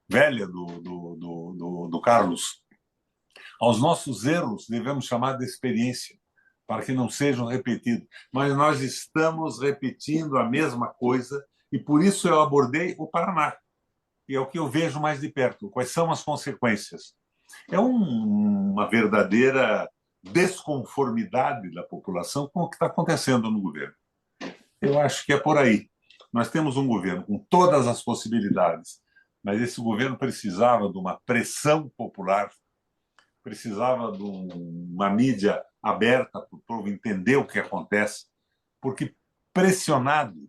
velha do Carlos. Aos nossos erros devemos chamar de experiência, para que não sejam repetidos. Mas nós estamos repetindo a mesma coisa e por isso eu abordei o Paraná. E é o que eu vejo mais de perto. Quais são as consequências? É uma verdadeira desconformidade da população com o que está acontecendo no governo. Eu acho que é por aí. Nós temos um governo com todas as possibilidades, mas esse governo precisava de uma pressão popular, precisava de uma mídia aberta para o povo entender o que acontece, porque pressionado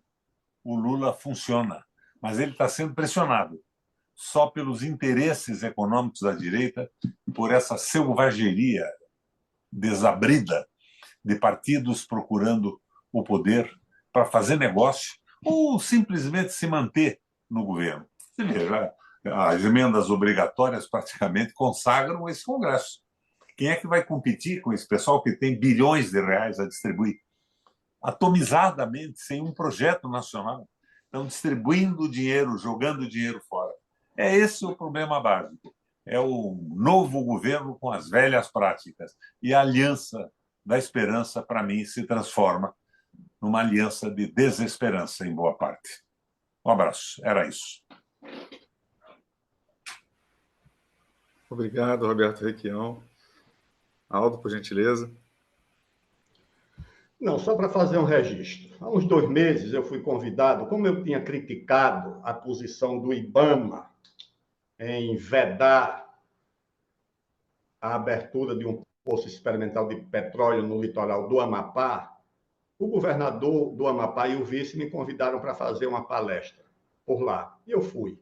o Lula funciona, mas ele está sendo pressionado só pelos interesses econômicos da direita, por essa selvageria desabrida de partidos procurando o poder para fazer negócio ou simplesmente se manter no governo. Você veja, as emendas obrigatórias praticamente consagram esse Congresso. Quem é que vai competir com esse pessoal que tem bilhões de reais a distribuir? Atomizadamente, sem um projeto nacional. Estão distribuindo dinheiro, jogando dinheiro fora. É esse o problema básico. É o novo governo com as velhas práticas. E a aliança da esperança, para mim, se transforma numa aliança de desesperança, em boa parte. Um abraço. Era isso. Obrigado, Roberto Requião. Aldo, por gentileza. Não, só para fazer um registro. Há uns 2 meses eu fui convidado, como eu tinha criticado a posição do IBAMA em vedar a abertura de um poço experimental de petróleo no litoral do Amapá, o governador do Amapá e o vice me convidaram para fazer uma palestra por lá. E eu fui.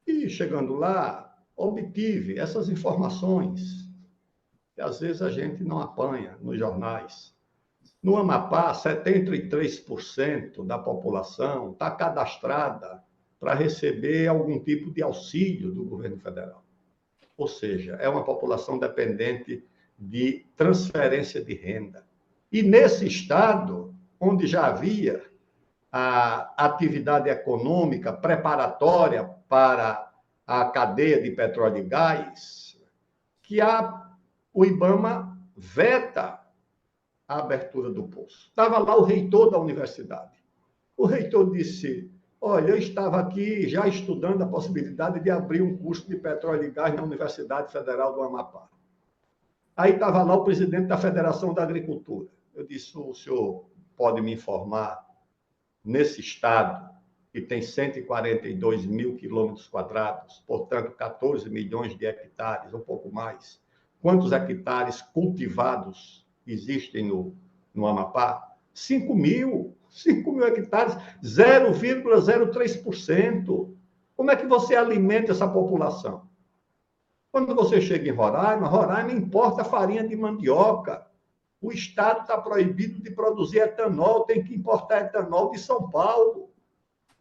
E chegando lá, obtive essas informações que às vezes a gente não apanha nos jornais. No Amapá, 73% da população está cadastrada para receber algum tipo de auxílio do governo federal. Ou seja, é uma população dependente de transferência de renda. E nesse estado, onde já havia a atividade econômica preparatória para a cadeia de petróleo e gás, que o IBAMA veta a abertura do poço. Estava lá o reitor da universidade. O reitor disse: olha, eu estava aqui já estudando a possibilidade de abrir um curso de petróleo e gás na Universidade Federal do Amapá. Aí estava lá o presidente da Federação da Agricultura. Eu disse: o senhor pode me informar, nesse estado, que tem 142 mil quilômetros quadrados, portanto, 14 milhões de hectares, um pouco mais, quantos hectares cultivados existem no Amapá? 5 mil hectares, 0,03%. Como é que você alimenta essa população? Quando você chega em Roraima importa farinha de mandioca. O Estado está proibido de produzir etanol, tem que importar etanol de São Paulo,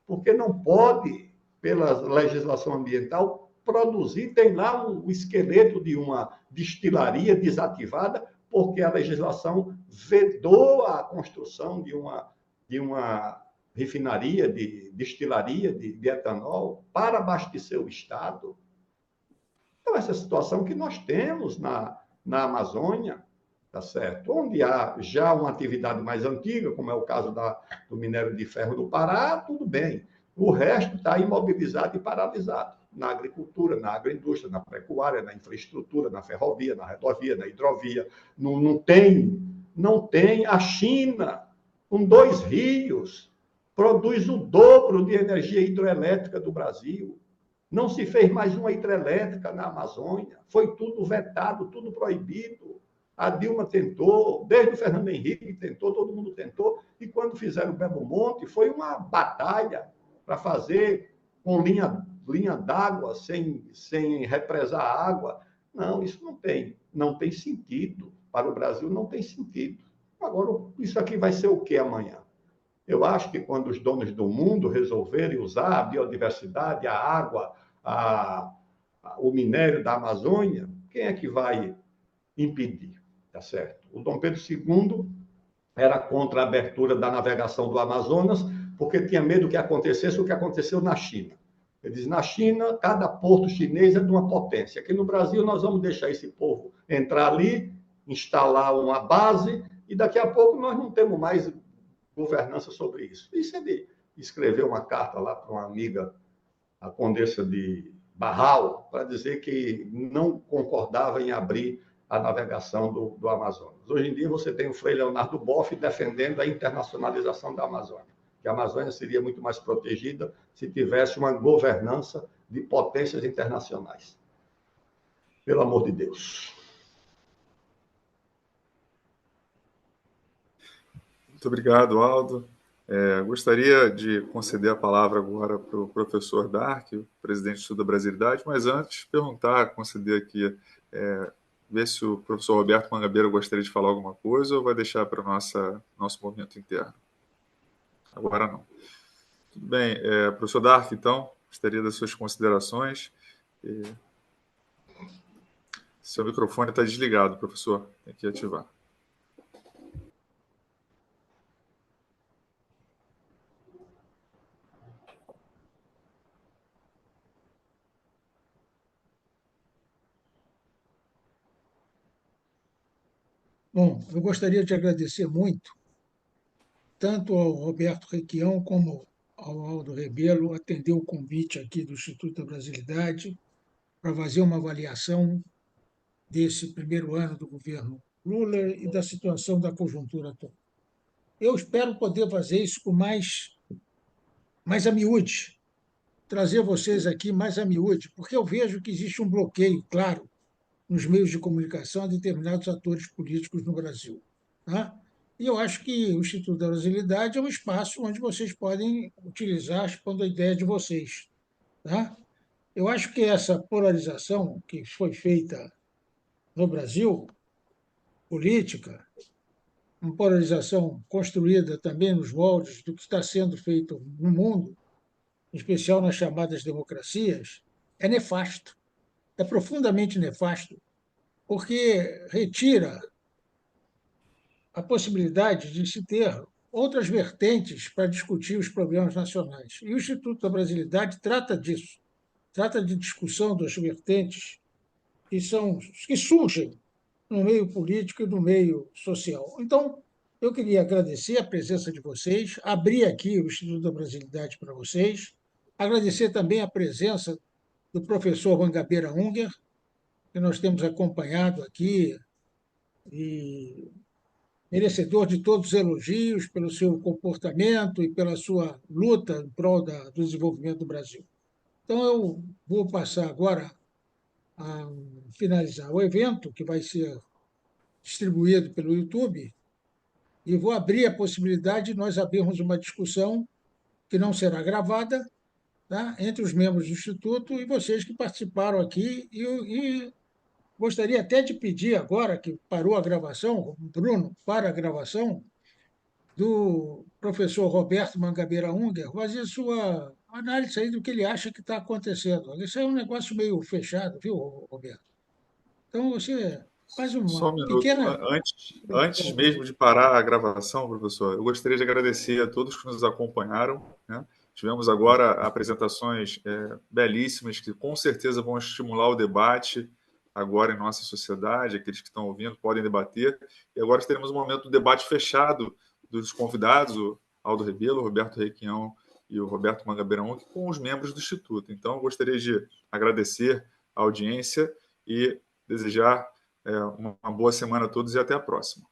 porque não pode, pela legislação ambiental, produzir. Tem lá o esqueleto de uma destilaria desativada, porque a legislação vedou a construção de uma refinaria, de destilaria de etanol para abastecer o Estado. Então, essa situação que nós temos na Amazônia, tá certo? Onde há já uma atividade mais antiga, como é o caso do minério de ferro do Pará, tudo bem. O resto está imobilizado e paralisado. Na agricultura, na agroindústria, na pecuária, na infraestrutura, na ferrovia, na rodovia, na hidrovia. Não tem. A China, com 2 rios, produz o dobro de energia hidroelétrica do Brasil. Não se fez mais uma hidrelétrica na Amazônia. Foi tudo vetado, tudo proibido. A Dilma tentou, desde o Fernando Henrique tentou, todo mundo tentou. E quando fizeram o Belo Monte, foi uma batalha para fazer com linha d'água, sem represar a água. Não, isso não tem sentido. Para o Brasil não tem sentido. Agora, isso aqui vai ser o que amanhã? Eu acho que quando os donos do mundo resolverem usar a biodiversidade, a água, o minério da Amazônia, quem é que vai impedir? Tá certo? O Dom Pedro II era contra a abertura da navegação do Amazonas, porque tinha medo que acontecesse o que aconteceu na China. Ele diz: na China, cada porto chinês é de uma potência. Aqui no Brasil, nós vamos deixar esse povo entrar ali, instalar uma base, e daqui a pouco nós não temos mais governança sobre isso. Isso ele escreveu uma carta lá para uma amiga, a Condessa de Barral, para dizer que não concordava em abrir a navegação do Amazonas. Hoje em dia, você tem o Frei Leonardo Boff defendendo a internacionalização da Amazônia, que a Amazônia seria muito mais protegida se tivesse uma governança de potências internacionais. Pelo amor de Deus. Muito obrigado, Aldo. Gostaria de conceder a palavra agora para o professor Dark, o presidente do Estudo da Brasilidade, mas antes conceder aqui, ver se o professor Roberto Mangabeira gostaria de falar alguma coisa ou vai deixar para o nosso momento interno. Agora não. Tudo bem. Professor Dark, então, gostaria das suas considerações. Seu microfone está desligado, professor. Tem que ativar. Bom, eu gostaria de agradecer muito, tanto ao Roberto Requião como ao Aldo Rebelo, atender o convite aqui do Instituto da Brasilidade para fazer uma avaliação desse primeiro ano do governo Lula e da situação da conjuntura atual. Eu espero poder fazer isso com mais a miúde, trazer vocês aqui mais a miúde, porque eu vejo que existe um bloqueio, claro, nos meios de comunicação a determinados atores políticos no Brasil. Tá? E eu acho que o Instituto da Brasilidade é um espaço onde vocês podem utilizar, expondo a ideia de vocês. Tá? Eu acho que essa polarização que foi feita no Brasil, política, uma polarização construída também nos moldes do que está sendo feito no mundo, em especial nas chamadas democracias, é nefasto, é profundamente nefasto, porque retira a possibilidade de se ter outras vertentes para discutir os problemas nacionais. E o Instituto da Brasilidade trata disso, trata de discussão das vertentes que surgem no meio político e no meio social. Então, eu queria agradecer a presença de vocês, abrir aqui o Instituto da Brasilidade para vocês, agradecer também a presença do professor Mangabeira Unger, que nós temos acompanhado aqui e merecedor de todos os elogios pelo seu comportamento e pela sua luta em prol do desenvolvimento do Brasil. Então, eu vou passar agora a finalizar o evento, que vai ser distribuído pelo YouTube, e vou abrir a possibilidade de nós abrirmos uma discussão que não será gravada, tá? Entre os membros do Instituto e vocês que participaram aqui. E gostaria até de pedir agora, que parou a gravação, Bruno, para a gravação, do professor Roberto Mangabeira Unger, fazer sua análise aí do que ele acha que está acontecendo. Isso é um negócio meio fechado, viu, Roberto? Então, você faz Só uma um minuto. pequena. Antes mesmo de parar a gravação, professor, eu gostaria de agradecer a todos que nos acompanharam, né? Tivemos agora apresentações belíssimas que com certeza vão estimular o debate agora em nossa sociedade. Aqueles que estão ouvindo podem debater. E agora teremos um momento do debate fechado dos convidados, o Aldo Rebelo, o Roberto Requião e o Roberto Mangabeirão, com os membros do Instituto. Então, eu gostaria de agradecer a audiência e desejar uma boa semana a todos e até a próxima.